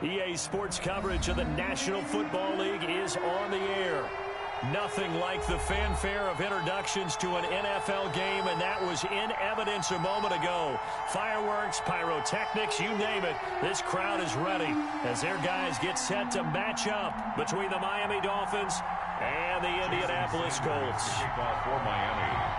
EA Sports coverage of the National Football League is on the air. Nothing like the fanfare of introductions to an NFL game, and that was in evidence a moment ago. Fireworks, pyrotechnics, you name it. This crowd is ready as their guys get set to match up between the Miami Dolphins and the Indianapolis Colts. For Miami.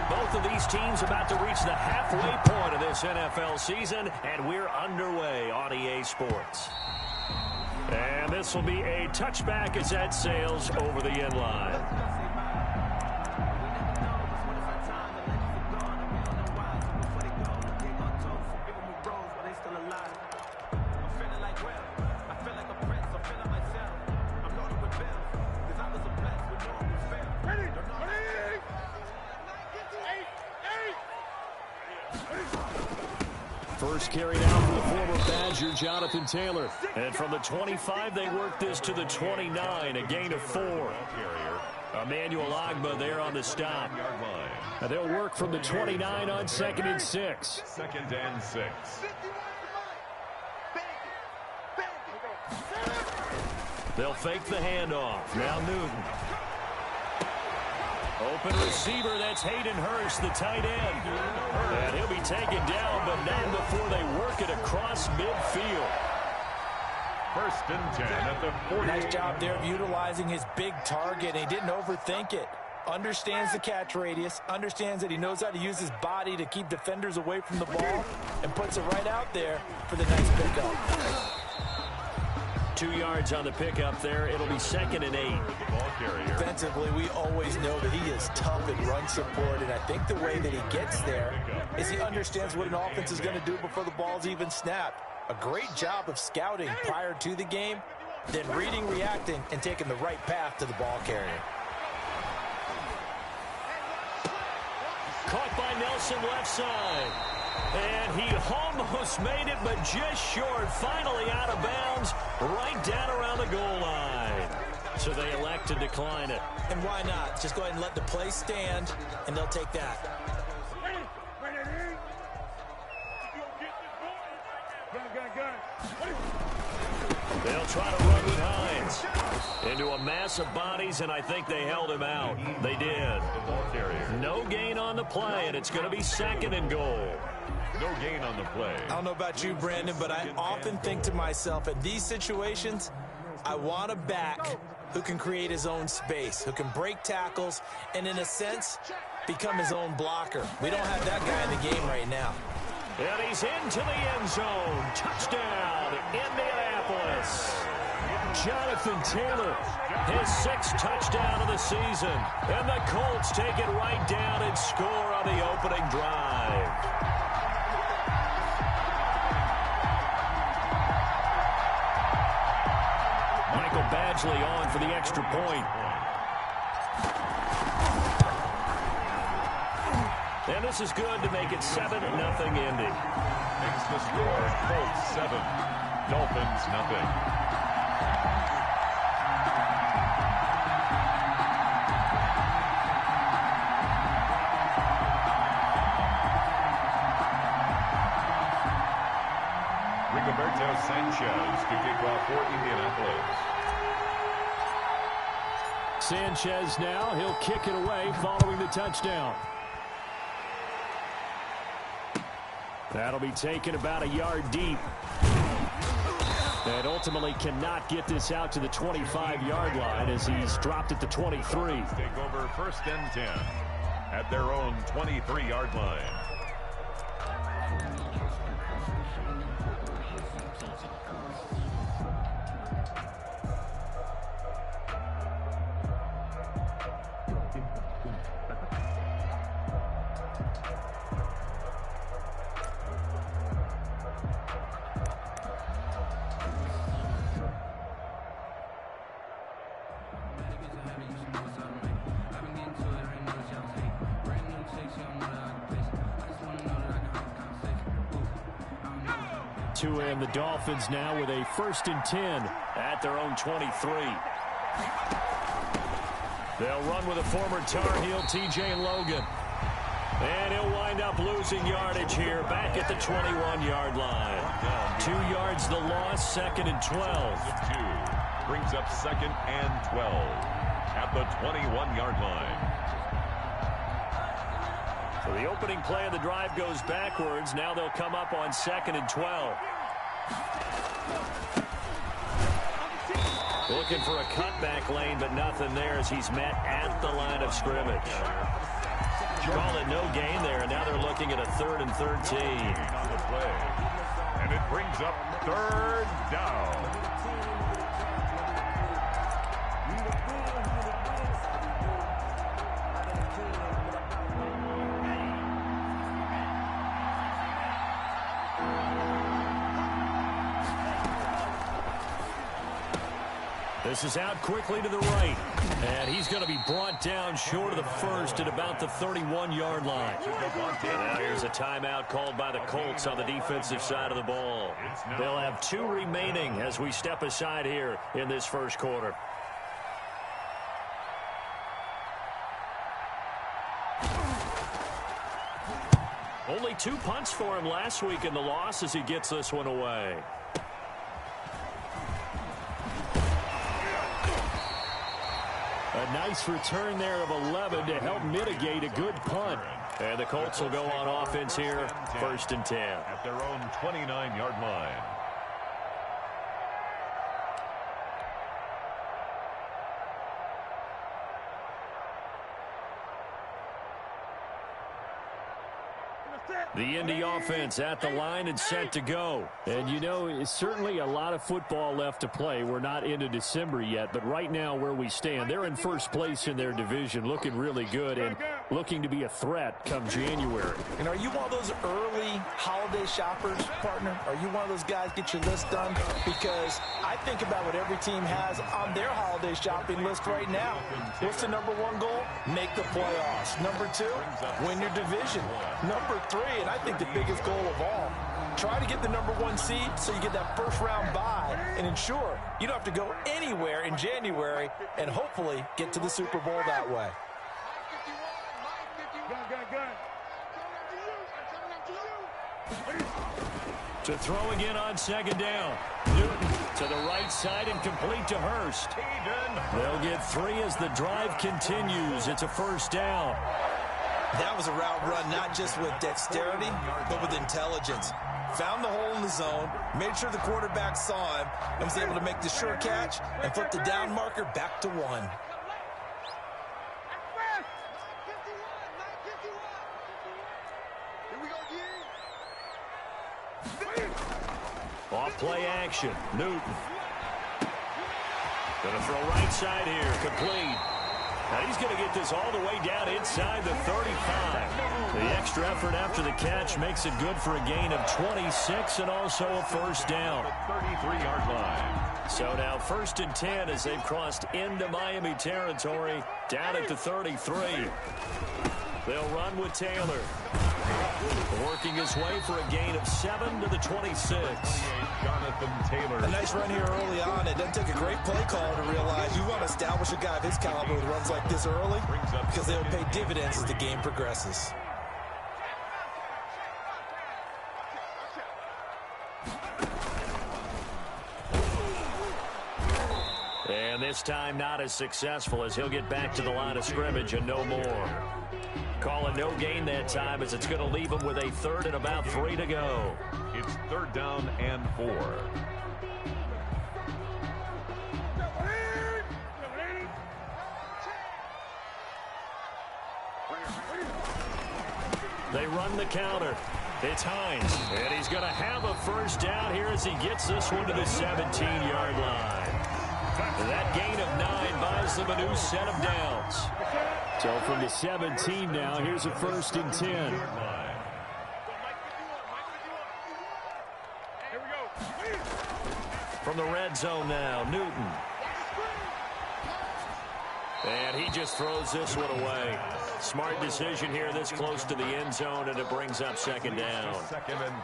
Both of these teams about to reach the halfway point of this NFL season, and we're underway on EA Sports. And this will be a touchback as that sails over the end line. First carried out for the former Badger, Jonathan Taylor. And from the 25, they work this to the 29, a gain of 4. Emmanuel Ogbah there on the stop. And they'll work from the 29 on 2nd and 6. 2nd and 6. They'll fake the handoff. Now Newton. Open receiver, that's Hayden Hurst, the tight end. And he'll be taken down, but not before they work it across midfield. 1st and 10 at the 40. Nice job there of utilizing his big target. He didn't overthink it. Understands the catch radius, understands that he knows how to use his body to keep defenders away from the ball, and puts it right out there for the nice pickup. 2 yards on the pickup there. It'll be 2nd and 8. Defensively, we always know that he is tough in run support, and I think the way that he gets there is he understands what an offense is going to do before the ball's even snapped. A great job of scouting prior to the game, then reading, reacting, and taking the right path to the ball carrier. Caught by Nelson left side. And he almost made it, but just short. Finally out of bounds, right down around the goal line. So they elect to decline it. And why not? Just go ahead and let the play stand, and they'll take that. They'll try to run with Hines into a mass of bodies, and I think they held him out. They did. No gain on the play, and it's going to be 2nd and goal. No gain on the play. I don't know about you, Brandon, but I often think to myself, in these situations, I want a back who can create his own space, who can break tackles, and in a sense, become his own blocker. We don't have that guy in the game right now. And he's into the end zone. Touchdown, Indianapolis. Jonathan Taylor, his 6th touchdown of the season. And the Colts take it right down and score on the opening drive. Michael Badgley on for the extra point. And this is good to make it 7-0 Indy. Makes the score Colts 7, Dolphins nothing. Rigoberto Sanchez to kick off for Indianapolis. Sanchez now, he'll kick it away following the touchdown. That'll be taken about a yard deep. And ultimately cannot get this out to the 25-yard line as he's dropped at the 23. Take over 1st and 10 at their own 23-yard line. And the Dolphins now with a 1st and 10 at their own 23. They'll run with a former Tar Heel, TJ Logan. And he'll wind up losing yardage here back at the 21-yard line. 2 yards the loss, 2nd and 12. Brings up 2nd and 12 at the 21-yard line. So the opening play of the drive goes backwards. Now they'll come up on 2nd and 12. Looking for a cutback lane, but nothing there as he's met at the line of scrimmage. Call it no gain there, and now they're looking at a 3rd and 13. On the play. And it brings up 3rd down. This is out quickly to the right. And he's going to be brought down short of the first at about the 31-yard line. Now here's a timeout called by the Colts on the defensive side of the ball. They'll have 2 remaining as we step aside here in this first quarter. Only 2 punts for him last week in the loss as he gets this one away. A nice return there of 11 to help mitigate a good punt. And the Colts will go on offense here, 1st and 10. At their own 29-yard line. The Indy offense at the line and set to go. And, you know, it's certainly a lot of football left to play. We're not into December yet, but right now where we stand, they're in first place in their division, looking really good and looking to be a threat come January. And are you one of those early holiday shoppers, partner? Are you one of those guys get your list done? Because I think about what every team has on their holiday shopping list right now. What's the #1 goal? Make the playoffs. #2, win your division. #3, and I think the biggest goal of all, try to get the #1 seed so you get that first-round bye and ensure you don't have to go anywhere in January and hopefully get to the Super Bowl that way. To throw again on 2nd down. Newton to the right side and complete to Hurst. They'll get 3 as the drive continues. It's a 1st down. That was a route run not just with dexterity, but with intelligence. Found the hole in the zone, made sure the quarterback saw him, and was able to make the sure catch and flip the down marker back to 1. Off play action. Newton. Gonna throw right side here. Complete. Now he's going to get this all the way down inside the 35. The extra effort after the catch makes it good for a gain of 26 and also a 1st down. 33-yard line. So now 1st and 10 as they've crossed into Miami territory down at the 33. They'll run with Taylor. Working his way for a gain of 7 to the 26. Jonathan Taylor. A nice run here early on. It doesn't take a great play call to realize you want to establish a guy of his caliber with runs like this early because they'll pay dividends as the game progresses. And this time not as successful as he'll get back to the line of scrimmage and no more. Call it no gain that time as it's going to leave him with a 3rd and about 3 to go. It's 3rd down and 4. They run the counter. It's Hines, and he's going to have a 1st down here as he gets this one to the 17-yard line. That gain of 9 buys them a new set of downs. So from the 17 now, here's a 1st and 10. From the red zone now, Newton. And he just throws this one away. Smart decision here this close to the end zone, and it brings up second down.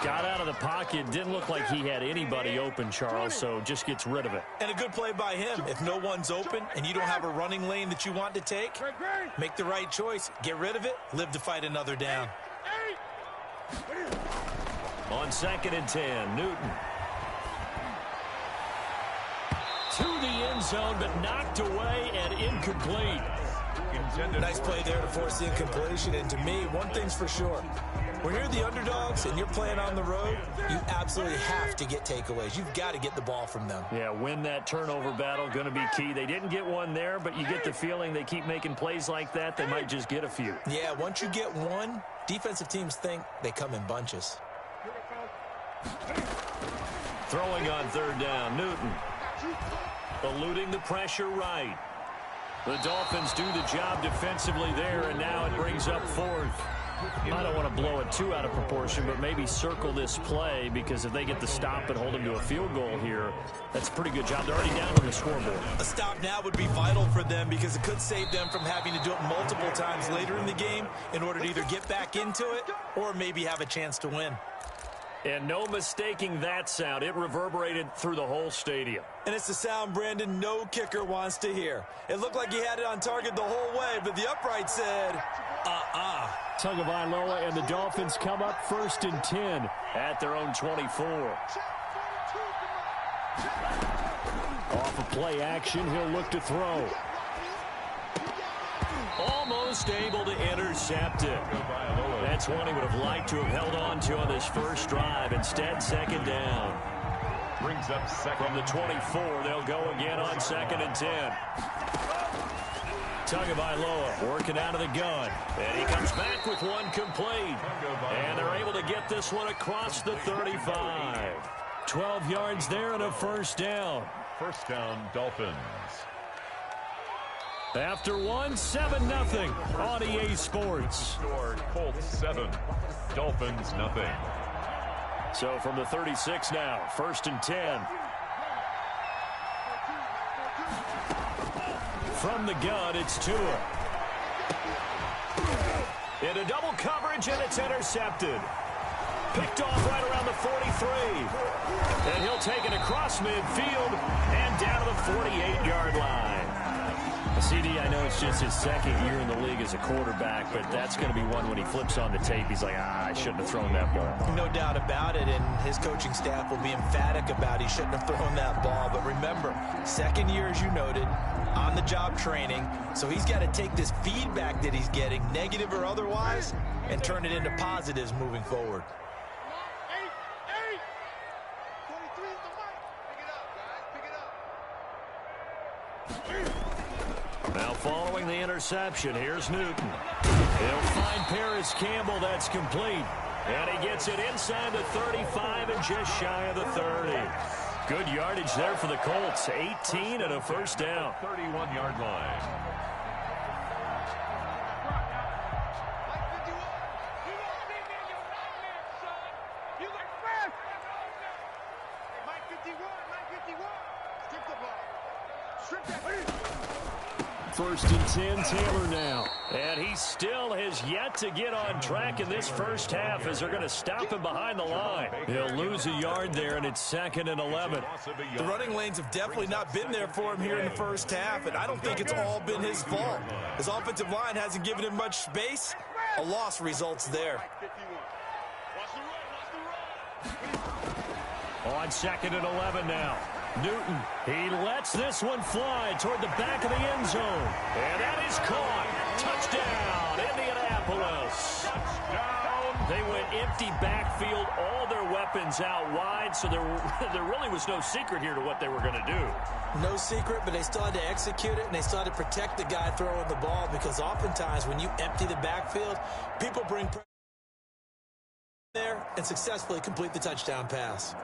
Got out of the pocket. Didn't look like he had anybody open, Charles, so just gets rid of it. And a good play by him. If no one's open and you don't have a running lane that you want to take, make the right choice. Get rid of it. Live to fight another down. On 2nd and 10, Newton. To the end zone, but knocked away and incomplete. Nice play there to force the incompletion. And to me, one thing's for sure. When you're the underdogs and you're playing on the road, you absolutely have to get takeaways. You've got to get the ball from them. Yeah, win that turnover battle, going to be key. They didn't get one there, but you get the feeling they keep making plays like that, they might just get a few. Yeah, once you get one, defensive teams think they come in bunches. Throwing on 3rd down, Newton. Eluding the pressure right. The Dolphins do the job defensively there, and now it brings up 4th. I don't want to blow it too out of proportion, but maybe circle this play, because if they get the stop and hold them to a field goal here, that's a pretty good job. They're already down on the scoreboard. A stop now would be vital for them, because it could save them from having to do it multiple times later in the game in order to either get back into it or maybe have a chance to win. And no mistaking that sound. It reverberated through the whole stadium. And it's the sound, Brandon, no kicker wants to hear. It looked like he had it on target the whole way, but the upright said, Tagovailoa and the Dolphins come up 1st and 10 at their own 24. Off of play action, he'll look to throw. Almost able to intercept it. That's one he would have liked to have held on to on this first drive. Instead, 2nd down. Brings up second. From the 24, they'll go again on 2nd and 10. Tagovailoa working out of the gun. And he comes back with one complete. And they're able to get this one across the 35. 12 yards there and a 1st down. 1st down, Dolphins. After one, 7-0 on EA Sports. Score, Colts 7, Dolphins nothing. So from the 36 now, 1st and 10. From the gun, it's Tua. Into double coverage, and it's intercepted. Picked off right around the 43. And he'll take it across midfield and down to the 48-yard line. CD, I know it's just his 2nd year in the league as a quarterback, but that's going to be one when he flips on the tape. He's like, I shouldn't have thrown that ball. No doubt about it, and his coaching staff will be emphatic about he shouldn't have thrown that ball. But remember, 2nd year, as you noted, on-the-job training, so he's got to take this feedback that he's getting, negative or otherwise, and turn it into positives moving forward. Now following the interception, here's Newton. He'll find Paris Campbell. That's complete. And he gets it inside the 35 and just shy of the 30. Good yardage there for the Colts. 18 and a 1st down. 31-yard line. First and 10, Taylor now. And he still has yet to get on track in this first half as they're going to stop him behind the line. He'll lose a yard there, and it's 2nd and 11. The running lanes have definitely not been there for him here in the first half, and I don't think it's all been his fault. His offensive line hasn't given him much space. A loss results there. On 2nd and 11 now. Newton, he lets this one fly toward the back of the end zone. And that is caught. Touchdown, Indianapolis. Touchdown. They went empty backfield, all their weapons out wide, so there really was no secret here to what they were going to do. No secret, but they still had to execute it, and they still had to protect the guy throwing the ball, because oftentimes when you empty the backfield, people bring pressure there and successfully complete the touchdown pass.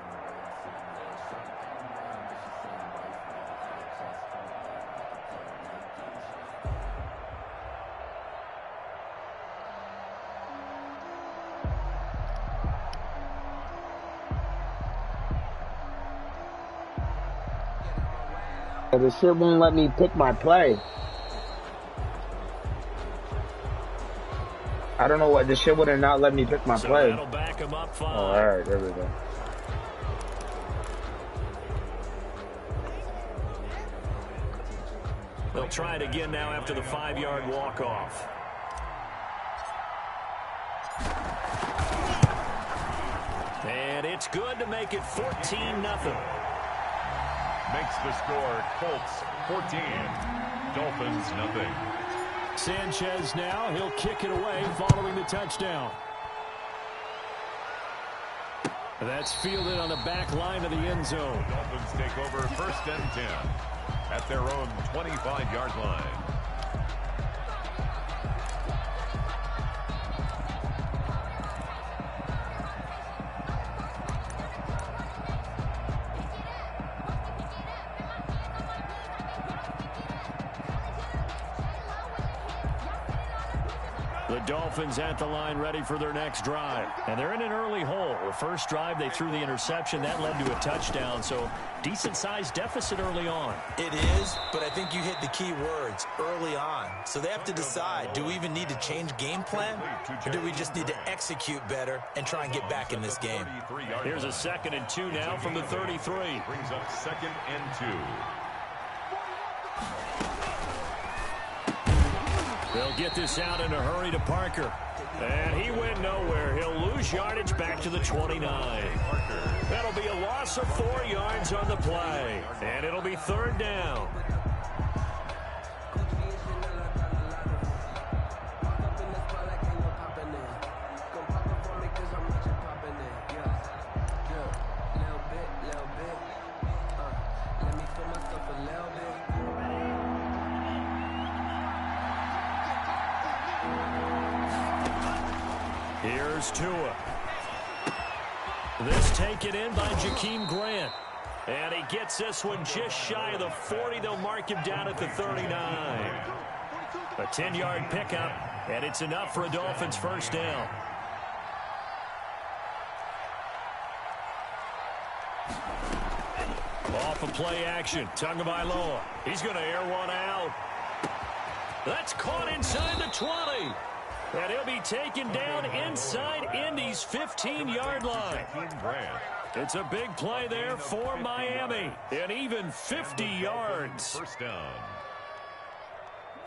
The shit won't let me pick my play. I don't know what this shit would have not let me pick my play. That'll back him up 5. Oh, all right, there we go. They'll try it again now after the 5-yard walk-off. And it's good to make it 14-0. Makes the score Colts 14, Dolphins nothing. Sanchez now, he'll kick it away following the touchdown. That's fielded on the back line of the end zone. Dolphins take over 1st and 10 at their own 25-yard line. The Dolphins at the line ready for their next drive. And they're in an early hole. The first drive, they threw the interception. That led to a touchdown. So decent-sized deficit early on. It is, but I think you hit the key words, early on. So they have to decide, do we even need to change game plan? Or do we just need to execute better and try and get back in this game? Here's a 2nd and 2 now from the 33. Brings up 2nd and 2. They'll get this out in a hurry to Parker. And he went nowhere. He'll lose yardage back to the 29. That'll be a loss of 4 yards on the play. And it'll be 3rd down. Here's Tua. This taken in by Jakeem Grant. And he gets this one just shy of the 40. They'll mark him down at the 39. A 10-yard pickup, and it's enough for a Dolphins 1st down. Off of play action, Tagovailoa. He's going to air one out. That's caught inside the 20. And he'll be taken down inside Indy's 15-yard line. It's a big play there for Miami. And even 50 yards. 1st down.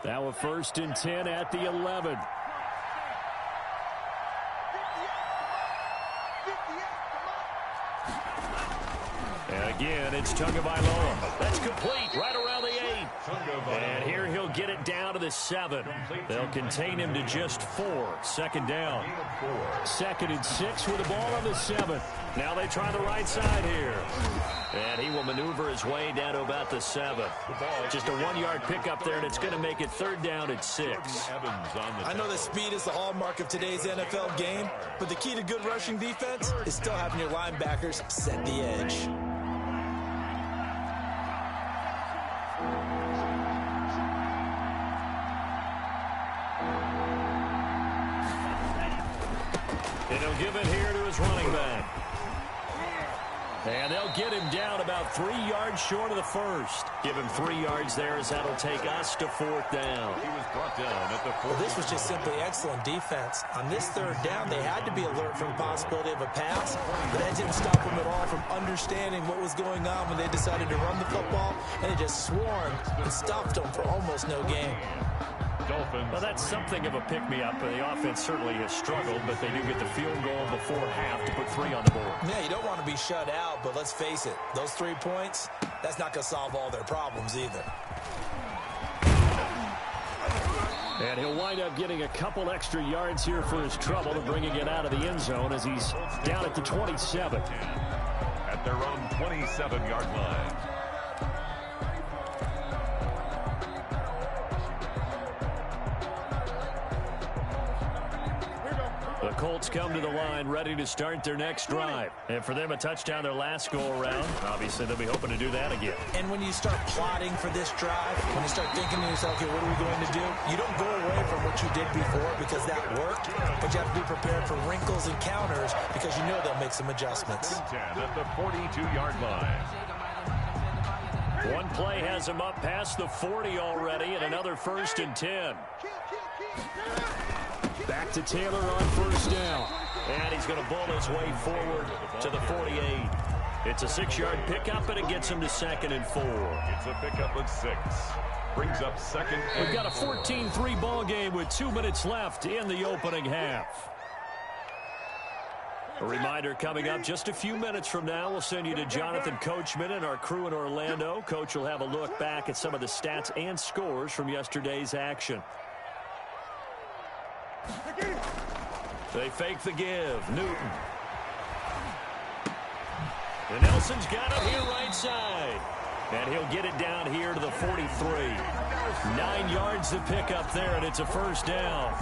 Now a 1st and 10 at the 11. And again, it's Tagovailoa. That's complete right around the 8. And here he'll get it down to the 7. They'll contain him to just 4. 2nd down. 2nd and 6 with the ball on the 7. Now they try the right side here. And he will maneuver his way down to about the 7. Just a 1-yard pickup there, and it's going to make it 3rd down at 6. I know that speed is the hallmark of today's NFL game, but the key to good rushing defense is still having your linebackers set the edge. And he'll give it here to his running back. And they'll get him down about 3 yards short of the 1st. Give him 3 yards there as that'll take us to 4th down. He was brought down at the 4th. Well, this was just simply excellent defense. On this 3rd down, they had to be alert for the possibility of a pass, but that didn't stop them at all from understanding what was going on when they decided to run the football, and they just swarmed and stopped them for almost no gain. Dolphins. Well, that's something of a pick-me-up. The offense certainly has struggled, but they do get the field goal before half to put 3 on the board. Yeah, you don't want to be shut out, but let's face it, those 3 points, that's not going to solve all their problems either. And he'll wind up getting a couple extra yards here for his trouble and bringing it out of the end zone as he's down at the 27. At their own 27-yard line. The Colts come to the line ready to start their next drive. And for them, a touchdown their last go-around. Obviously, they'll be hoping to do that again. And when you start plotting for this drive, when you start thinking to yourself, okay, what are we going to do? You don't go away from what you did before because that worked, but you have to be prepared for wrinkles and counters because you know they'll make some adjustments. 10 at the 42-yard line. One play has him up past the 40 already, and another 1st and 10. Back to Taylor on first down. And he's going to bull his way forward to the 48. It's a 6-yard pickup, and it gets him to 2nd and 4. It's a pickup of 6. Brings up 2nd and We've got a 14-3 ball game with 2 minutes left in the opening half. A reminder coming up just a few minutes from now. We'll send you to Jonathan Coachman and our crew in Orlando. Coach will have a look back at some of the stats and scores from yesterday's action. They fake the give. Newton. And Nelson's got it here right side. And he'll get it down here to the 43. 9 yards to pick up there, and it's a first down.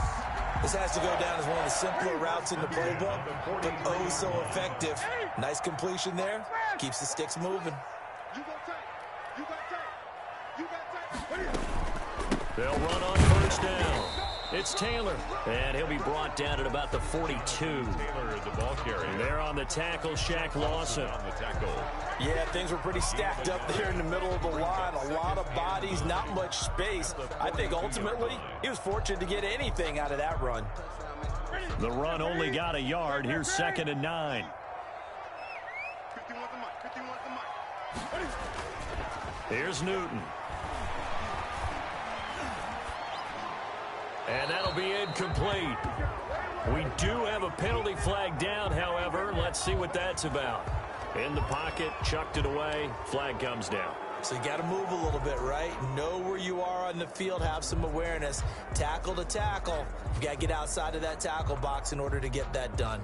This has to go down as one of the simpler routes in the playbook, but oh so effective. Nice completion there. Keeps the sticks moving. They'll run on first down. It's Taylor, and he'll be brought down at about the 42. Taylor is the ball carrier. And there on the tackle, Shaq Lawson. On the tackle. Yeah, things were pretty stacked up there in the middle of the line. A lot of bodies, not much space. I think ultimately he was fortunate to get anything out of that run. The run only got a yard. Here's 2nd and 9. Here's Newton. And that'll be incomplete. We do have a penalty flag down, however. Let's see what that's about. In the pocket, chucked it away. Flag comes down. So you got to move a little bit, right? Know where you are on the field, have some awareness. Tackle to tackle. You got to get outside of that tackle box in order to get that done.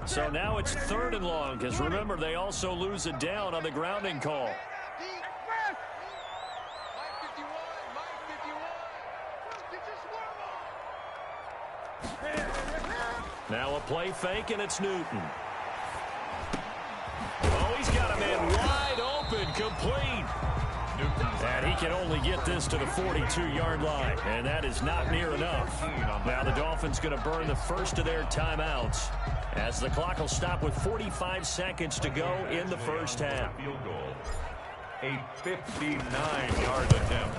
So now it's 3rd and long, because remember, they also lose it down on the grounding call. Now a play fake, and it's Newton. Oh, he's got a man wide open, complete. And he can only get this to the 42-yard line, and that is not near enough. Now the Dolphins going to burn the first of their timeouts, as the clock will stop with 45 seconds to go in the first half. Field goal. A 59-yard attempt.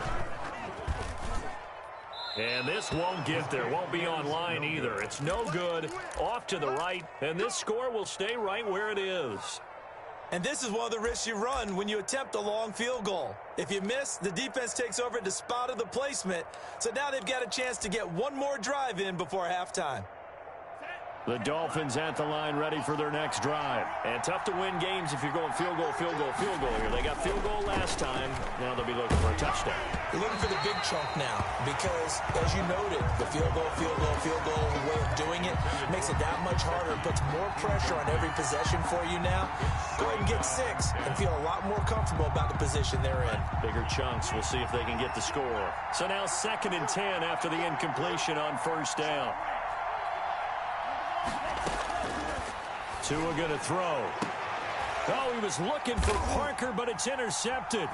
And this won't get there. Won't be online either. It's no good. Off to the right. And this score will stay right where it is. And this is one of the risks you run when you attempt a long field goal. If you miss, the defense takes over at the spot of the placement. So now they've got a chance to get one more drive in before halftime. The Dolphins at the line, ready for their next drive. And tough to win games if you're going field goal, field goal, field goal here. They got field goal last time. Now they'll be looking for a touchdown. They're looking for the big chunk now because, as you noted, the field goal way of doing it makes it that much harder. It puts more pressure on every possession for you now. Go ahead and get 6 and feel a lot more comfortable about the position they're in. Bigger chunks. We'll see if they can get the score. So now 2nd and 10 after the incompletion on first down. Tua going to throw. Oh, he was looking for Parker, but it's intercepted.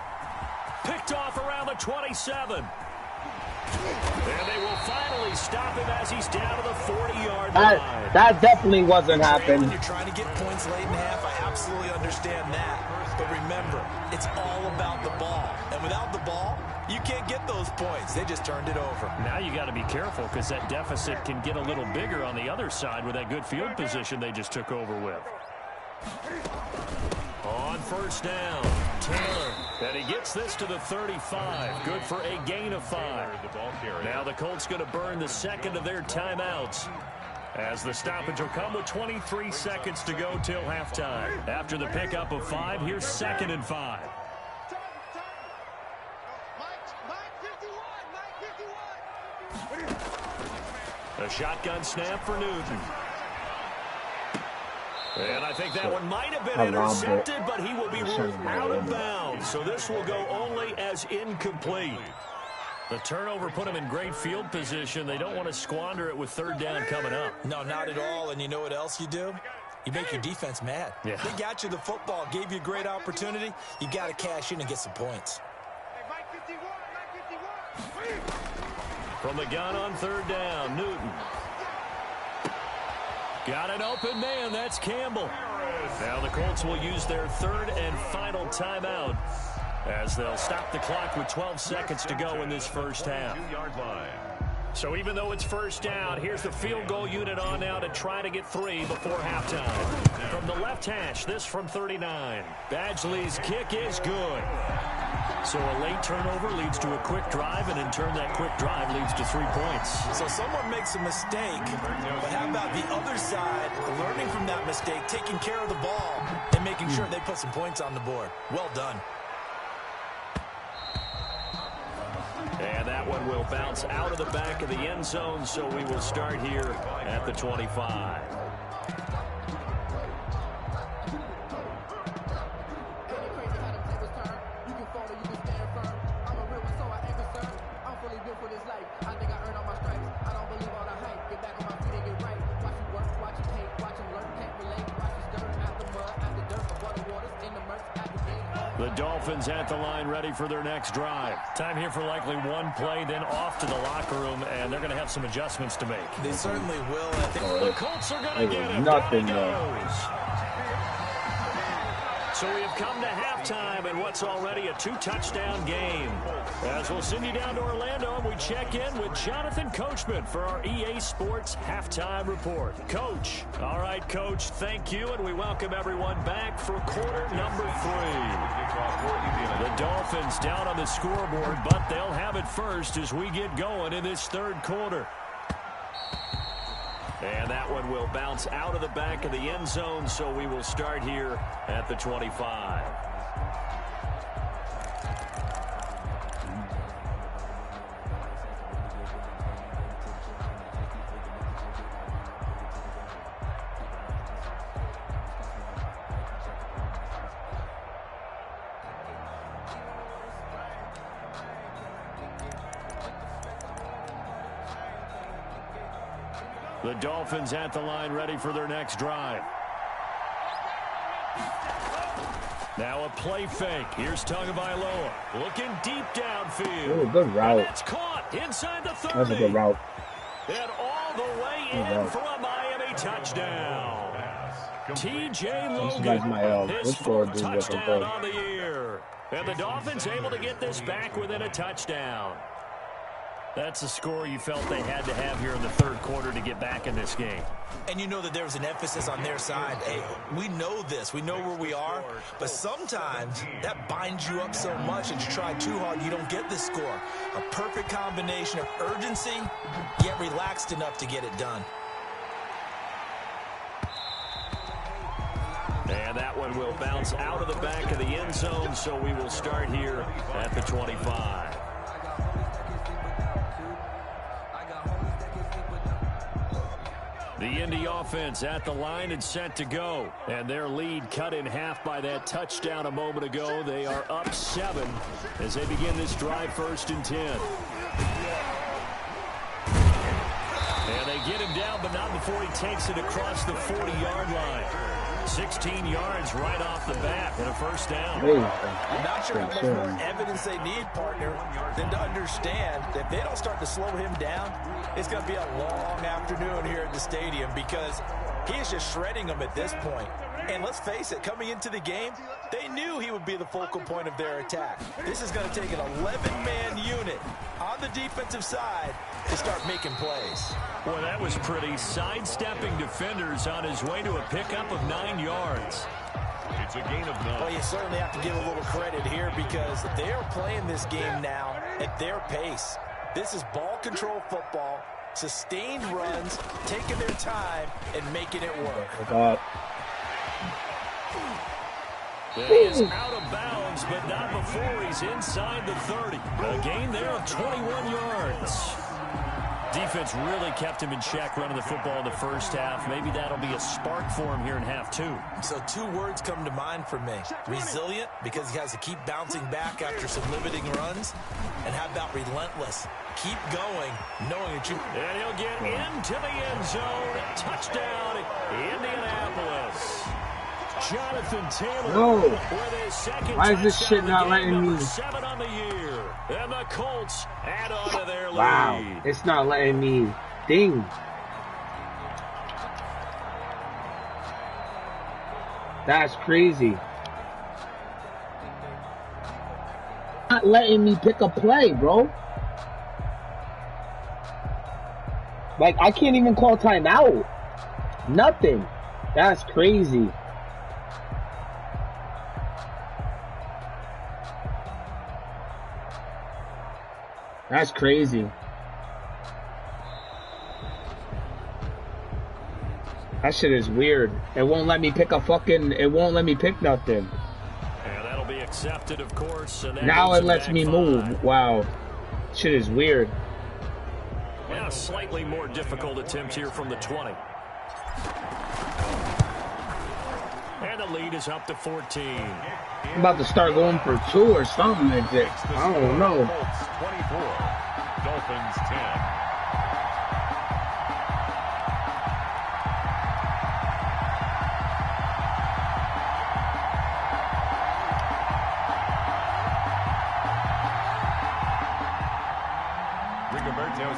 Picked off around the 27. And they will finally stop him as he's down to the 40-yard line. That definitely wasn't happening. When you're trying to get points late in half, I absolutely understand that. But remember, it's all about the ball. And without the ball, you can't get those points. They just turned it over. Now you got to be careful because that deficit can get a little bigger on the other side with that good field position they just took over with. On first down, Taylor. And he gets this to the 35. Good for a gain of 5. Now the Colts going to burn the second of their timeouts, as the stoppage will come with 23 seconds to go till halftime. After the pickup of 5, here's 2nd and 5. A shotgun snap for Newton. And I think that one might have been intercepted, but he will be ruled out of bounds. So this will go only as incomplete. The turnover put him in great field position. They don't want to squander it with 3rd down coming up. No, not at all. And you know what else you do? You make your defense mad. Yeah. They got you the football, gave you a great opportunity. You got to cash in and get some points. From the gun on third down, Newton. Got an open man. That's Campbell. Now the Colts will use their third and final timeout as they'll stop the clock with 12 seconds to go in this first half. 2-yard line. So even though it's first down, here's the field goal unit on now to try to get 3 before halftime. From the left hash, this from 39. Badgley's kick is good. So a late turnover leads to a quick drive, and in turn that quick drive leads to 3 points. So someone makes a mistake, but how about the other side learning from that mistake, taking care of the ball, and making sure they put some points on the board? Well done. And that one will bounce out of the back of the end zone, so we will start here at the 25. The Dolphins at the line, ready for their next drive. Time here for likely one play, then off to the locker room, and they're going to have some adjustments to make. They certainly will. I think the Colts are going to get him. Nothing So we have come to halftime in what's already a 2-touchdown game. As we'll send you down to Orlando, and we check in with Jonathan Coachman for our EA Sports Halftime Report. Coach. All right, Coach, thank you, and we welcome everyone back for quarter number 3. The Dolphins down on the scoreboard, but they'll have it first as we get going in this third quarter. And that one will bounce out of the back of the end zone, so we will start here at the 25. The Dolphins at the line, ready for their next drive. Now a play fake. Here's Tagovailoa looking deep downfield. Ooh, good route. And it's caught inside the 30. That's a good route. And all the way in for a Miami touchdown. TJ Logan, his fourth touchdown on the year. And the Dolphins able to get this back within a touchdown. That's a score you felt they had to have here in the third quarter to get back in this game. And you know that there was an emphasis on their side. Hey, we know this. We know where we are. But sometimes that binds you up so much that you try too hard, you don't get the score. A perfect combination of urgency, yet relaxed enough to get it done. And that one will bounce out of the back of the end zone, so we will start here at the 25. The Indy offense at the line and set to go. And their lead cut in half by that touchdown a moment ago. They are up 7 as they begin this drive, 1st and 10. And they get him down, but not before he takes it across the 40-yard line. 16 yards right off the bat and a first down. I'm not sure how much more evidence they need, partner, than to understand that if they don't start to slow him down, it's going to be a long afternoon here at the stadium because he is just shredding them at this point. And let's face it, coming into the game, they knew he would be the focal point of their attack. This is going to take an 11-man unit on the defensive side to start making plays. Well, that was pretty. Sidestepping defenders on his way to a pickup of 9 yards. It's a gain of 9. Well, you certainly have to give a little credit here because they are playing this game now at their pace. This is ball control football, sustained runs, taking their time, and making it work. He is out of bounds, but not before he's inside the 30. A gain there of 21 yards. Defense really kept him in check running the football in the first half. Maybe that'll be a spark for him here in half 2. So 2 words come to mind for me. Resilient, because he has to keep bouncing back after some limiting runs. And how about relentless? Keep going, knowing that you... And he'll get into the end zone. Touchdown, Indianapolis. Jonathan Taylor. No. With his second Why is this touchdown shit of the not game, letting number me? 7 on the year. And the Colts add on to their lead. Wow. It's not letting me ding. That's crazy. Not letting me pick a play, bro. Like, I can't even call timeout. Nothing. That's crazy. That's crazy. That shit is weird. It won't let me pick a fucking... It won't let me pick nothing. And that'll be accepted, of course. And Now it lets me move. Wow. Shit is weird. Now a slightly more difficult attempt here from the 20. And the lead is up to 14. I'm about to start going for 2 or something like that. I don't know. Colts 24, Dolphins 10.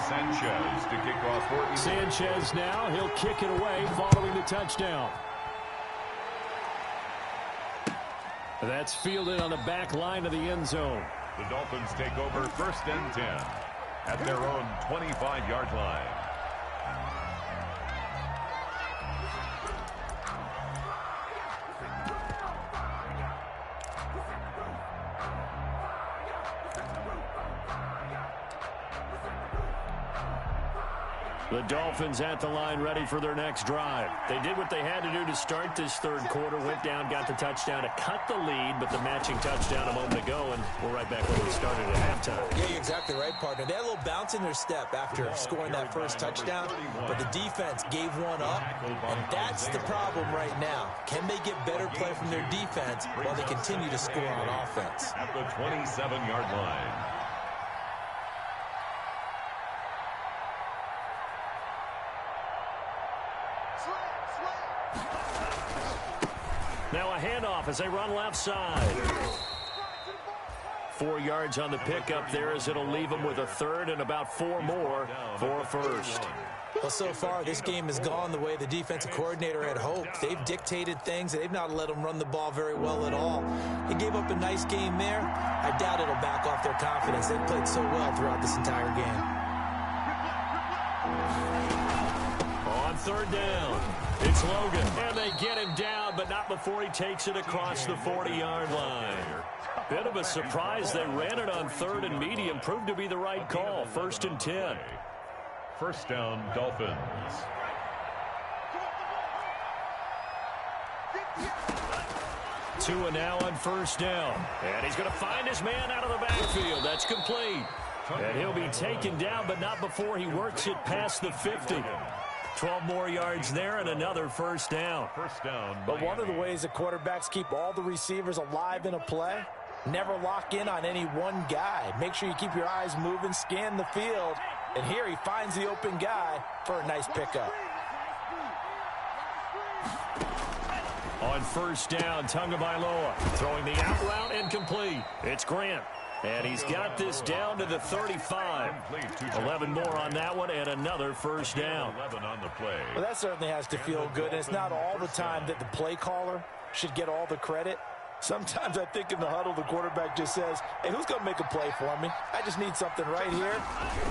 Sanchez to kick off for Sanchez now, he'll kick it away following the touchdown. That's fielded on the back line of the end zone. The Dolphins take over 1st and 10 at their own 25-yard line. The Dolphins at the line ready for their next drive. They did what they had to do to start this third quarter, went down, got the touchdown to cut the lead, but the matching touchdown a moment ago, and we're right back where we started at halftime. Yeah, you're exactly right, partner. They had a little bounce in their step after scoring that first touchdown, but the defense gave one up, and that's the problem right now. Can they get better play from their defense while they continue to score on offense? At the 27-yard line. Now a handoff as they run left side. 4 yards on the pickup there as it'll leave them with a third and about 4 more for a first. Well, so far, this game has gone the way the defensive coordinator had hoped. They've dictated things. They've not let them run the ball very well at all. They gave up a nice game there. I doubt it'll back off their confidence. They've played so well throughout this entire game. On 3rd down, it's Logan. And they get him down, but not before he takes it across the 40-yard line. Bit of a surprise. They ran it on 3rd and medium. Proved to be the right call. 1st and 10. First down, Dolphins. Tua now on 1st down. And he's going to find his man out of the backfield. That's complete. And he'll be taken down, but not before he works it past the 50. 12 more yards there and another first down. First down. But one of the ways the quarterbacks keep all the receivers alive in a play, never lock in on any one guy. Make sure you keep your eyes moving, scan the field. And here he finds the open guy for a nice pickup. On 1st down, Tagovailoa throwing the out route incomplete. It's Grant. And he's got this down to the 35. 11 more on that one and another first down. 11 on the play. Well, that certainly has to feel good. And it's not all the time that the play caller should get all the credit. Sometimes I think in the huddle, the quarterback just says, hey, who's going to make a play for me? I just need something right here.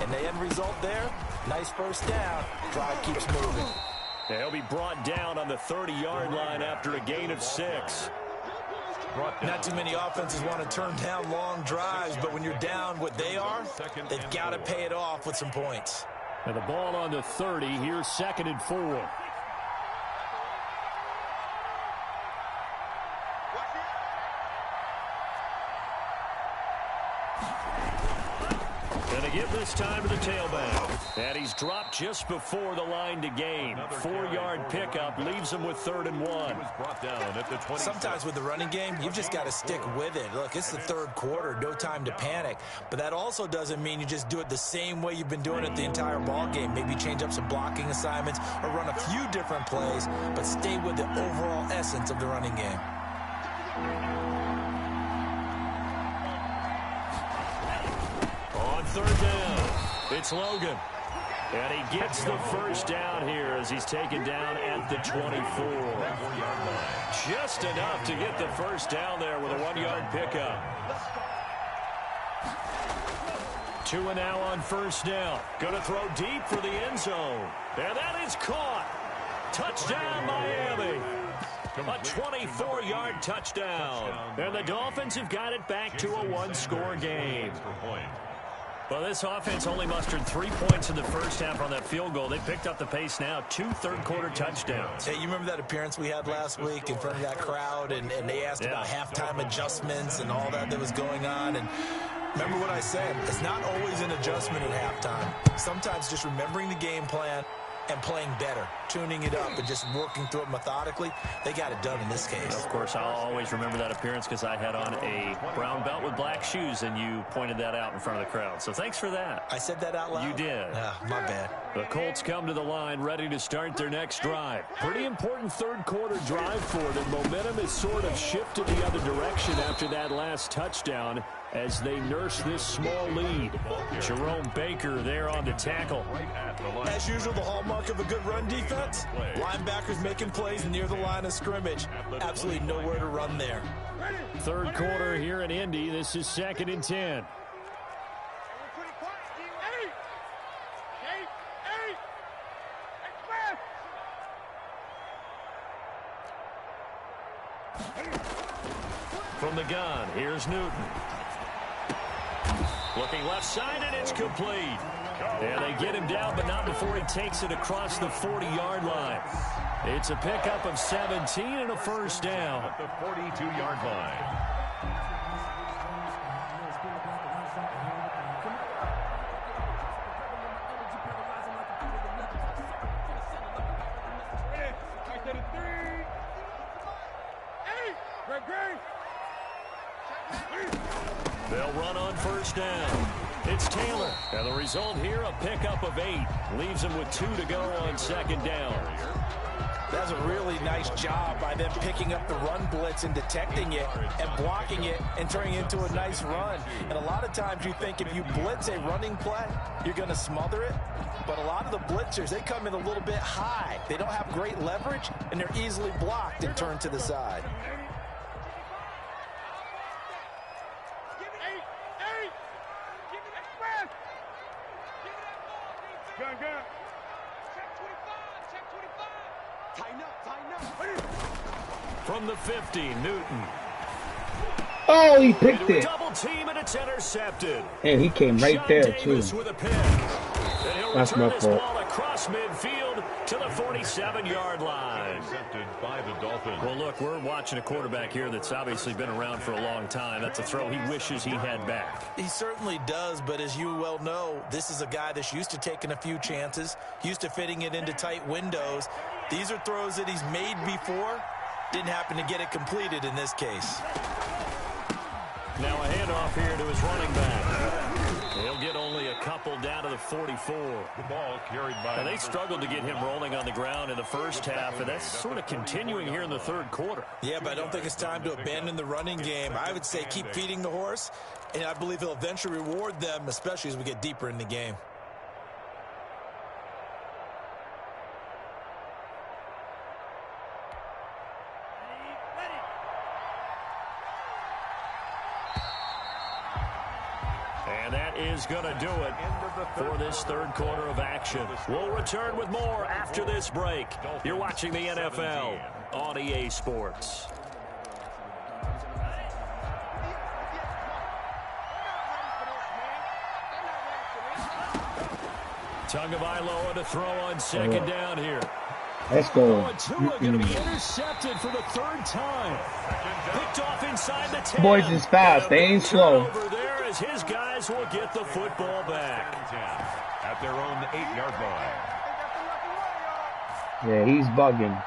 And the end result there, nice first down. Drive keeps moving. He'll be brought down on the 30-yard line after a gain of 6. Not too many offenses want to turn down long drives, but when you're down what they are, they've got to pay it off with some points. And the ball on the 30, here's 2nd and 4. And they give this time to the tailback. And he's dropped just before the line to gain. 4-yard pickup leaves him with 3rd and 1. Sometimes with the running game, you've just got to stick with it. Look, it's the 3rd quarter, no time to panic. But that also doesn't mean you just do it the same way you've been doing it the entire ball game. Maybe change up some blocking assignments or run a few different plays, but stay with the overall essence of the running game. On 3rd down, it's Logan. And he gets the first down here as he's taken down at the 24. Just enough to get the first down there with a 1-yard pickup. 2 and now on 1st down. Going to throw deep for the end zone. And that is caught. Touchdown, Miami. A 24-yard touchdown. And the Dolphins have got it back to a 1-score game. Well, this offense only mustered 3 points in the first half on that field goal. They picked up the pace now. 2 third-quarter touchdowns. Hey, you remember that appearance we had last week in front of that crowd, and they asked about halftime adjustments and all that was going on, and remember what I said. It's not always an adjustment at halftime. Sometimes just remembering the game plan and playing better, tuning it up and just working through it methodically. They got it done in this case. Of course, I'll always remember that appearance because I had on a brown belt with black shoes, and you pointed that out in front of the crowd. So thanks for that. I said that out loud? You did. My bad. The Colts come to the line ready to start their next drive. Pretty important 3rd-quarter drive for them. Momentum has sort of shifted the other direction after that last touchdown as they nurse this small lead. Jerome Baker there on the tackle. As usual, the hallmark of a good run defense, linebackers making plays near the line of scrimmage. Absolutely nowhere to run there. 3rd quarter here in Indy. This is 2nd and 10. From the gun, here's Newton. Looking left side, and it's complete. And they get him down, but not before he takes it across the 40-yard line. It's a pickup of 17 and a first down. At the 42-yard line. They'll run on first down. It's Taylor. And the result here, a pickup of 8. Leaves him with 2 to go on 2nd down. That's a really nice job by them picking up the run blitz and detecting it and blocking it and turning it into a nice run. And a lot of times you think if you blitz a running play, you're going to smother it. But a lot of the blitzers, they come in a little bit high. They don't have great leverage, and they're easily blocked and turned to the side. From the 50, Newton. Oh, he picked it. Double team, and it's intercepted. And he came right John there, Davis too. with a pick. And he'll That's return my this fault. ball across midfield to the 47-yard line. Intercepted by the Dolphins. Well, look, we're watching a quarterback here that's obviously been around for a long time. That's a throw he wishes he had back. He certainly does, but as you well know, this is a guy that's used to taking a few chances, used to fitting it into tight windows. These are throws that he's made before. Didn't happen to get it completed in this case. Now a handoff here to his running back. He'll get only a couple down to the 44. The ball carried by. Now they struggled to get him rolling on the ground in the first half, and that's sort of continuing here in the 3rd quarter. Yeah, but I don't think it's time to abandon the running game. I would say keep feeding the horse, and I believe he'll eventually reward them, especially as we get deeper in the game. And that is going to do it for this 3rd quarter of action. We'll return with more after this break. You're watching the NFL on EA Sports. Tagovailoa to throw on 2nd down here. Let's go. Oh, Tua going to be intercepted for the third time. Picked off inside the 10. Boys is fast. They ain't slow. Over there as his guys will get the football back. At their own 8-yard line. Yeah, he's bugging.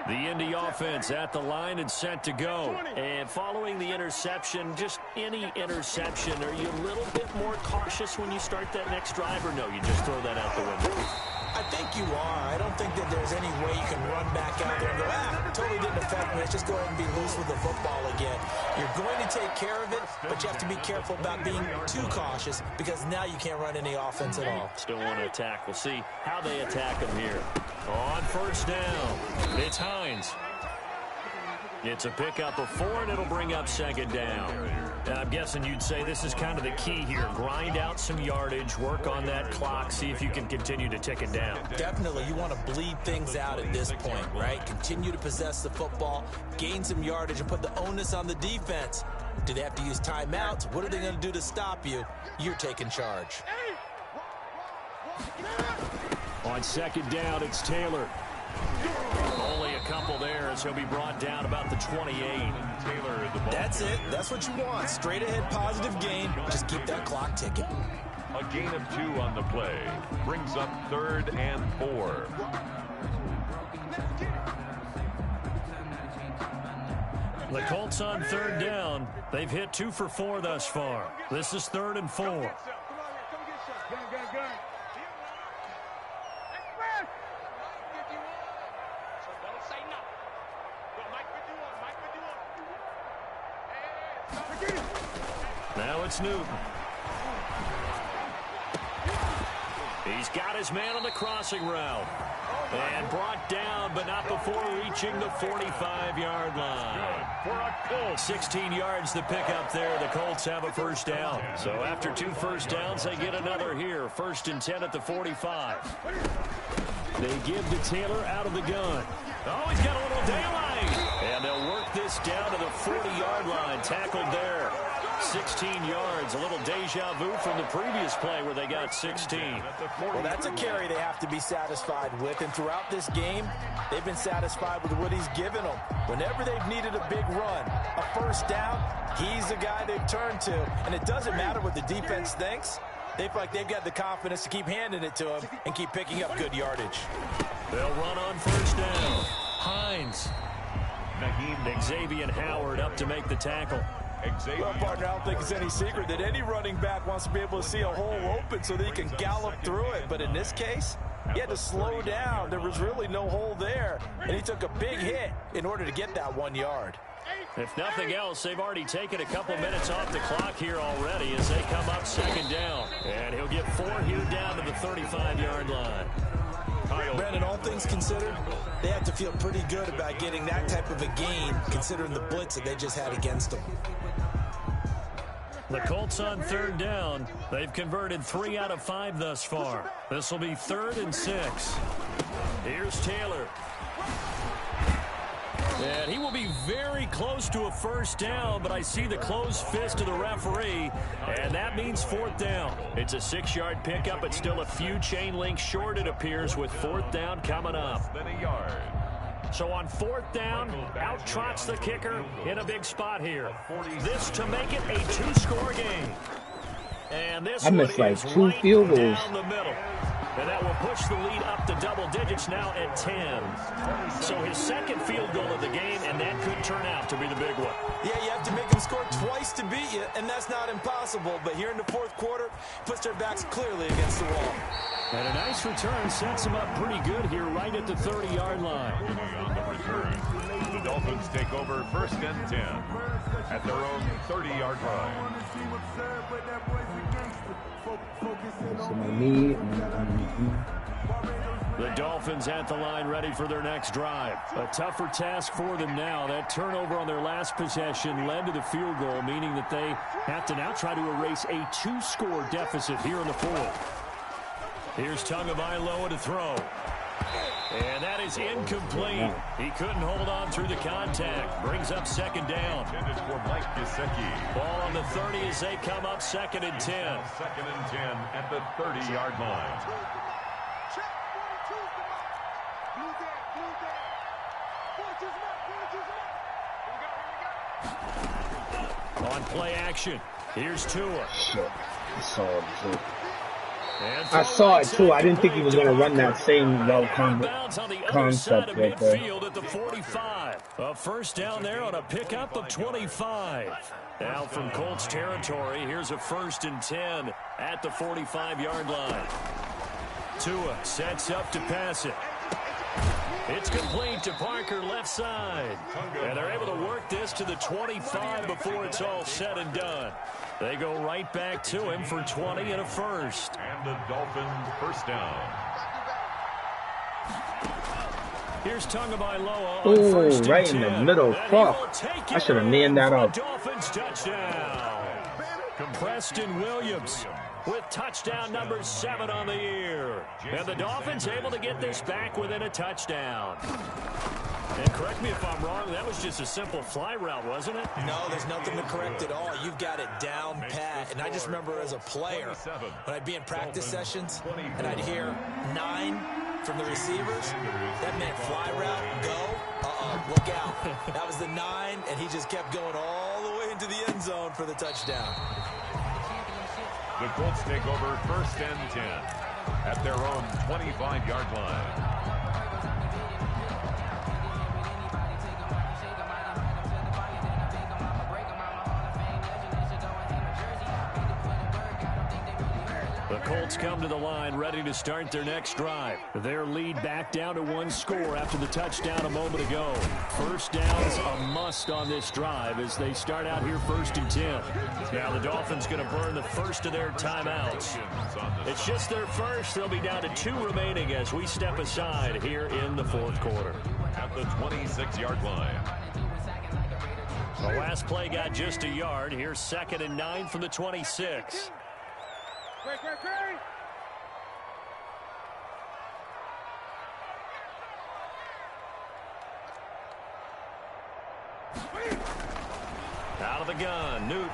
The Indy offense at the line and set to go. And following the interception, just any interception, are you a little bit more cautious when you start that next drive, or no, you just throw that out the window? I think you are. I don't think that there's any way you can run back out there and go, totally didn't affect me. Let's just go ahead and be loose with the football again. You're going to take care of it, but you have to be careful about being too cautious because now you can't run any offense at all. Still want to attack. We'll see how they attack him here. On first down, it's Hines. It's a pickup of 4, and it'll bring up second down. I'm guessing you'd say this is kind of the key here. Grind out some yardage, work on that clock, see if you can continue to tick it down. Definitely. You want to bleed things out at this point, right? Continue to possess the football, gain some yardage, and put the onus on the defense. Do they have to use timeouts? What are they going to do to stop you? You're taking charge. On second down, it's Taylor. Only a couple there as he'll be brought down about the 28. Taylor, the ball. That's it. That's what you want. Straight ahead positive gain. Just keep that clock ticking. A gain of 2 on the play. Brings up 3rd and 4. The Colts on third down. They've hit 2 for 4 thus far. This is 3rd and 4. Now it's Newton. He's got his man on the crossing route. And brought down, but not before reaching the 45-yard line. For a Colts. 16 yards to pick up there. The Colts have a first down. So after 2 first downs, they get another here. 1st and 10 at the 45. They give to Taylor out of the gun. Oh, he's got a little daylight. And they'll work this down to the 40-yard line. Tackled there. 16 yards, a little deja vu from the previous play where they got 16. Well, that's a carry they have to be satisfied with, and throughout this game, they've been satisfied with what he's given them. Whenever they've needed a big run, a first down, he's the guy they've turned to, and it doesn't matter what the defense thinks. They feel like they've got the confidence to keep handing it to him and keep picking up good yardage. They'll run on first down. Hines. Xavier Howard up to make the tackle. Well, partner, I don't think it's any secret that any running back wants to be able to see a hole open so that he can gallop through it. But in this case, he had to slow down. There was really no hole there, and he took a big hit in order to get that 1 yard. If nothing else, they've already taken a couple minutes off the clock here already as they come up second down. And he'll get 4 here down to the 35-yard line. Brandon, all things considered, they have to feel pretty good about getting that type of a gain considering the blitz that they just had against them. The Colts on third down. They've converted 3 out of 5 thus far. This will be 3rd and 6. Here's Taylor. And he will be very close to a first down, but I see the closed fist of the referee, and that means 4th down. It's a 6-yard pickup. It's still a few chain links short, it appears, with 4th down coming up. Then a yard. So on 4th down, out trots the kicker in a big spot here. This to make it a 2-score game. And this I missed like 2 field goals. Down the middle. And that will push the lead up to double digits now at 10. So his 2nd field goal of the game, and that could turn out to be the big one. Yeah, you have to make them score twice to beat you, and that's not impossible. But here in the 4th quarter, puts their backs clearly against the wall. And a nice return sets them up pretty good here right at the 30-yard line. On the return, the Dolphins take over 1st and 10 at their own 30-yard line. The Dolphins at the line ready for their next drive. A tougher task for them now. That turnover on their last possession led to the field goal, meaning that they have to now try to erase a 2-score deficit here in the 4th. Here's Tagovailoa to throw. And that is incomplete. He couldn't hold on through the contact. Brings up second down. Ball on the 30 as they come up 2nd and 10. 2nd and 10 at the 30-yard line. On play action, here's Tua. Shit, I saw it too. I saw it too. I didn't think he was going to run that same concept right there. At the 45. A first down there on a pickup of 25. Now from Colts territory, here's a 1st and 10 at the 45-yard line. Tua sets up to pass it. It's complete to Parker left side. And they're able to work this to the 25 before it's all said and done. They go right back to him for 20 and a first. And the Dolphins first down. Here's Tagovailoa on Ooh, 1st and right 10. in the middle. Fuck. I should have manned that up. Dolphins touchdown. Preston Williams with touchdown number 7 on the year. And the Dolphins able to get this back within a touchdown. And correct me if I'm wrong, that was just a simple fly route, wasn't it? No, there's nothing to correct at all. You've got it down pat. And I just remember as a player, when I'd be in practice sessions, and I'd hear 9 from the receivers, that meant fly route, go, look out. That was the 9, and he just kept going all the way into the end zone for the touchdown. The Colts take over 1st and 10 at their own 25-yard line. The Colts come to the line ready to start their next drive. Their lead back down to 1 score after the touchdown a moment ago. First down's a must on this drive as they start out here 1st and 10. Now the Dolphins going to burn the first of their timeouts. It's just their first. They'll be down to 2 remaining as we step aside here in the 4th quarter. At the 26-yard line. The last play got just a yard. Here's 2nd and 9 from the 26. Out of the gun, Newton.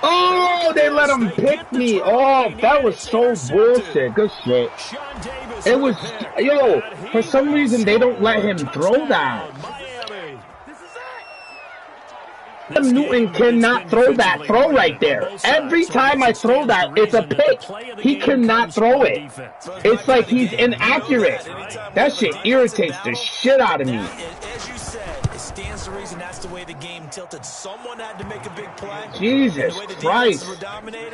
Oh, they let him pick me. Oh, that was so bullshit. Good shit. It was, yo, for some reason they don't let him throw that. Newton cannot throw that throw right there. Every time I throw that, it's a pick. He cannot throw it. It's like he's inaccurate. That shit irritates the shit out of me. As you said, it stands to reason that's the way the game tilted. Someone had to make a big play. Jesus Christ.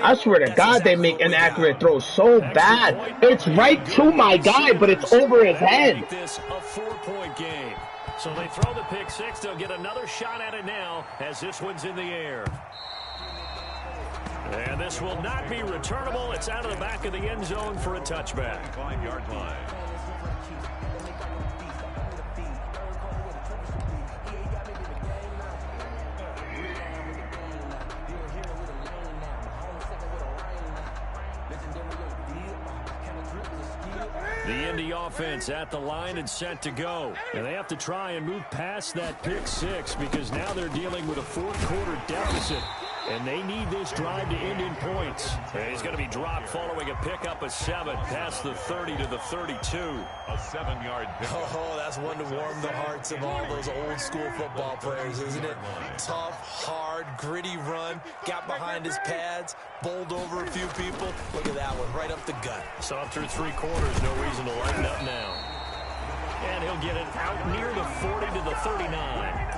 I swear to God, they make inaccurate throws so bad. It's right to my guy, but it's over his head. This a 4-point game. So they throw the pick 6. They'll get another shot at it now as this one's in the air. And this will not be returnable. It's out of the back of the end zone for a touchback. 5-yard line. The Indy offense at the line and set to go. And they have to try and move past that pick 6 because now they're dealing with a 4th quarter deficit. And they need this drive to end in points. And he's going to be dropped following a pickup of 7 past the 30 to the 32. A 7-yard pickup. Oh, that's one to warm the hearts of all those old school football players, isn't it? Tough, hard, gritty run. Got behind his pads, bowled over a few people. Look at that one, right up the gut. So up through 3 quarters, no reason to lighten up now. And he'll get it out near the 40 to the 39.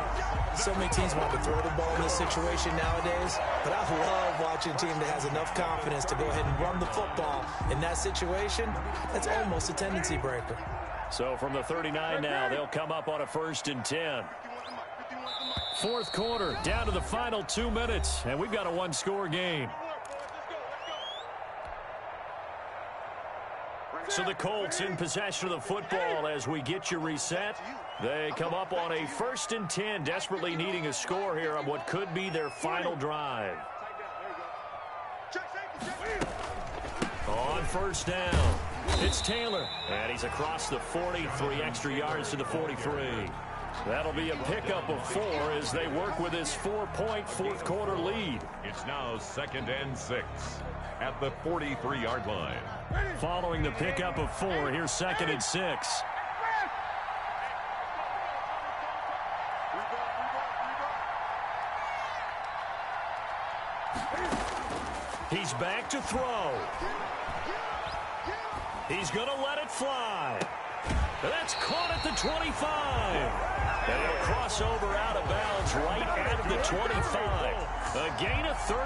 So many teams want to throw the ball in this situation nowadays, but I love watching a team that has enough confidence to go ahead and run the football. In that situation, that's almost a tendency breaker. So from the 39 now, they'll come up on a 1st and 10. 4th quarter, down to the final 2 minutes, and we've got a 1-score game. So the Colts in possession of the football as we get you reset. They come up on a 1st and 10, desperately needing a score here on what could be their final drive. On 1st down, It's Taylor, and he's across the 40, 3 extra yards to the 43. That'll be a pickup of 4 as they work with his 4-point fourth-quarter lead. It's now 2nd and 6 at the 43-yard line. Following the pickup of 4, here's 2nd and 6. He's back to throw. He's going to let it fly. That's caught at the 25. And it'll cross over out of bounds right at the 25. A gain of 32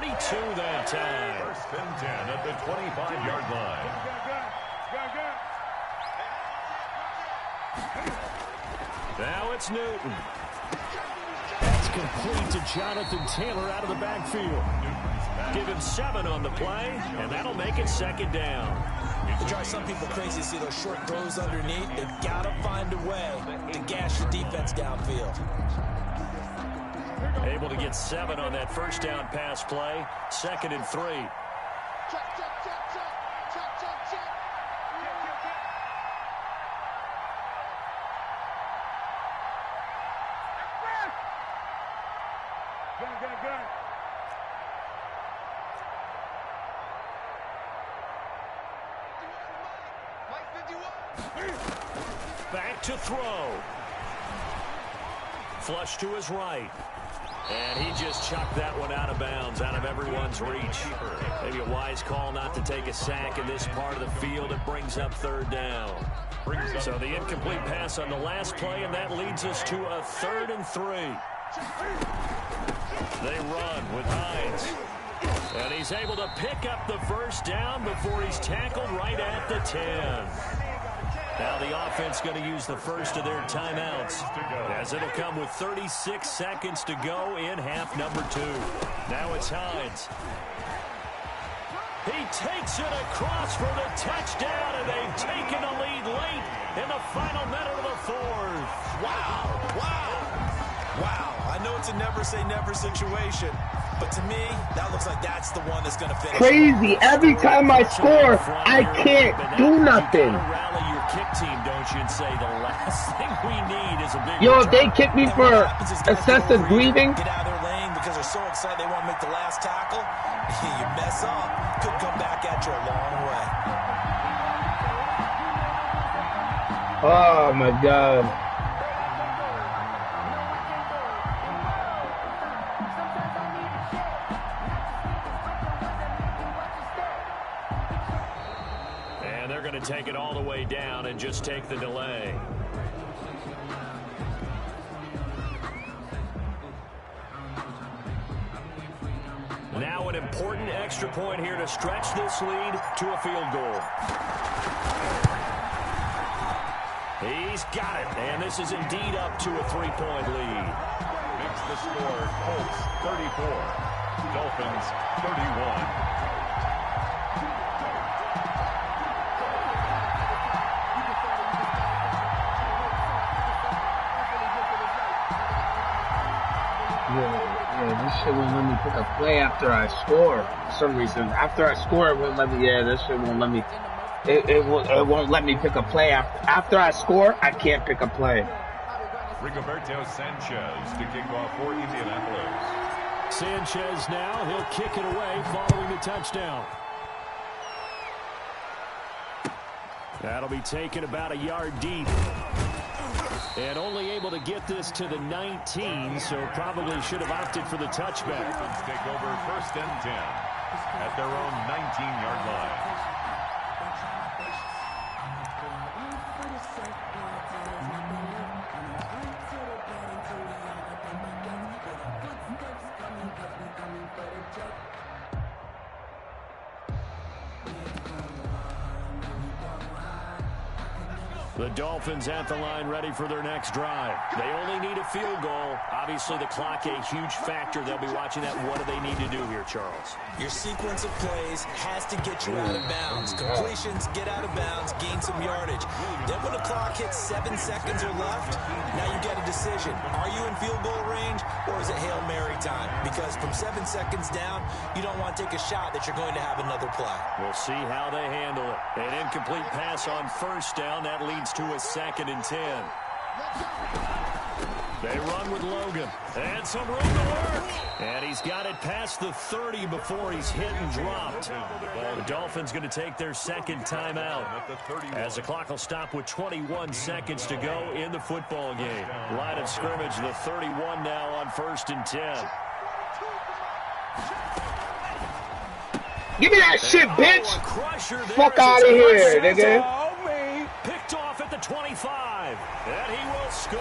that time. 1st and 10 at the 25-yard line. Now it's Newton. That's complete to Jonathan Taylor out of the backfield. Give him 7 on the play, and that'll make it 2nd down. It drives some people crazy to see those short throws underneath. They've got to find a way to gash the defense downfield. Able to get 7 on that first down pass play. 2nd and 3. Back to throw. Flush to his right. And he just chucked that one out of bounds, out of everyone's reach. Maybe a wise call not to take a sack in this part of the field. It brings up 3rd down. So the incomplete pass on the last play, and that leads us to a 3rd and 3. They run with Hines. And he's able to pick up the first down before he's tackled right at the 10. Now the offense going to use the first of their timeouts, as it'll come with 36 seconds to go in half number 2. Now it's Hines. He takes it across for the touchdown, and they've taken the lead late in the final minute of the 4th. Wow, wow, wow. I know it's a never-say-never situation, but to me, that looks like that's the one that's going to finish. Crazy. Every time I score, I can't do nothing. Kick team, don't you, and say the last thing we need is a big Yo, if they kick me for excessive breathing. Get out of their lane because they're so excited they want to make the last tackle. You mess up, could come back at you a long way. Oh, my God. Take it all the way down and just take the delay. Now an important extra point here to stretch this lead to a field goal. He's got it, and this is indeed up to a 3-point lead. Makes the score Colts 34, Dolphins 31. Yeah, this shit won't let me pick a play after I score for some reason. After I score, it won't let me. Yeah, this shit won't let me. It won't let me pick a play after I score. I can't pick a play. Rigoberto Sanchez to kick off for Indianapolis. Sanchez now, he'll kick it away following the touchdown. That'll be taken about a yard deep. And only able to get this to the 19, so probably should have opted for the touchback. Dolphins take over 1st and 10 at their own 19-yard line. The Dolphins at the line ready for their next drive. They only need a field goal. Obviously, the clock a huge factor. They'll be watching that. What do they need to do here, Charles? Your sequence of plays has to get you out of bounds. Completions, get out of bounds, gain some some yardage. Then when the clock hits 7 seconds or left, now you get a decision. Are you in field goal range, or is it Hail Mary time? Because from 7 seconds down, you don't want to take a shot that you're going to have another play. We'll see how they handle it. An incomplete pass on first down. That leads to a 2nd and 10. They run with Logan. And some room to work. And he's got it past the 30 before he's hit and dropped. The Dolphins going to take their second timeout, as the clock will stop with 21 seconds to go in the football game. Line of scrimmage, the 31 now on 1st and 10. Give me that shit, bitch. Fuck out of here, nigga. Picked off at the 25. And he will score.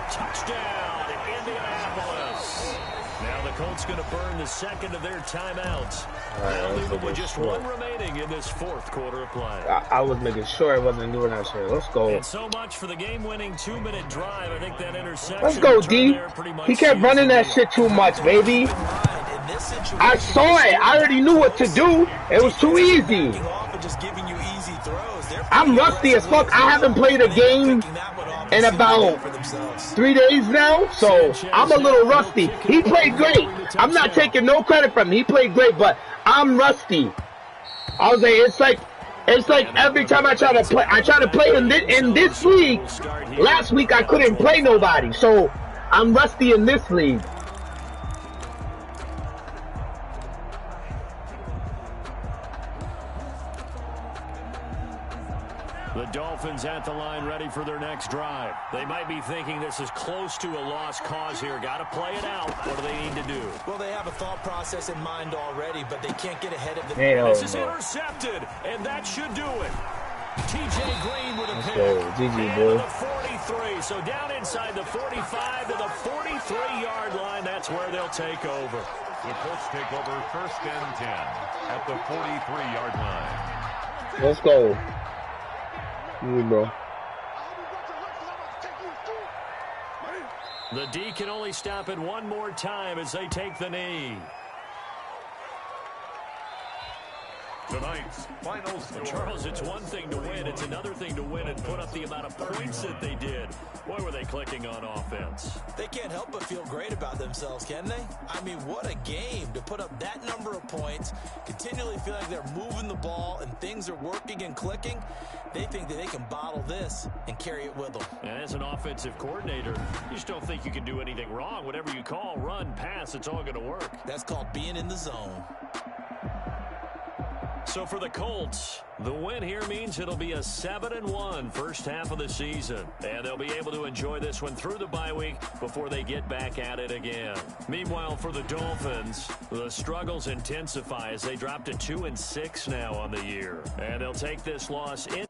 Touchdown, Indianapolis. Now the Colts going to burn the second of their timeouts. They'll leave them with just one remaining in this 4th quarter of play. I was making sure I wasn't doing that shit. Let's go. And so much for the game-winning 2-minute drive. I think that interception. Let's go, D. He kept running that shit too much, baby. I saw it. I already knew what to do. It was too easy. I'm rusty as fuck. I haven't played a game in about 3 days now, so I'm a little rusty. He played great. I'm not taking no credit from him. He played great, but I'm rusty. I was like, it's like every time I try to play in this league. Last week I couldn't play nobody, so I'm rusty in this league. The Dolphins at the line, ready for their next drive. They might be thinking this is close to a lost cause here. Got to play it out. What do they need to do? Well, they have a thought process in mind already, but they can't get ahead of the... This is intercepted, and that should do it. TJ Green with a pick. GG, and boy. The 43. So down inside the 45 to the 43-yard line. That's where they'll take over. The Colts take over 1st and 10 at the 43-yard line. Let's go. Bro. The D can only stop it one more time as they take the knee. Tonight's final score. Charles, it's one thing to win. It's another thing to win and put up the amount of points that they did. Boy, were they clicking on offense. They can't help but feel great about themselves, can they? I mean, what a game to put up that number of points, continually feel like they're moving the ball and things are working and clicking. They think that they can bottle this and carry it with them. And as an offensive coordinator, you just don't think you can do anything wrong. Whatever you call, run, pass, it's all going to work. That's called being in the zone. So for the Colts, the win here means it'll be a 7-1 first half of the season. And they'll be able to enjoy this one through the bye week before they get back at it again. Meanwhile, for the Dolphins, the struggles intensify as they drop to 2-6 now on the year. And they'll take this loss in.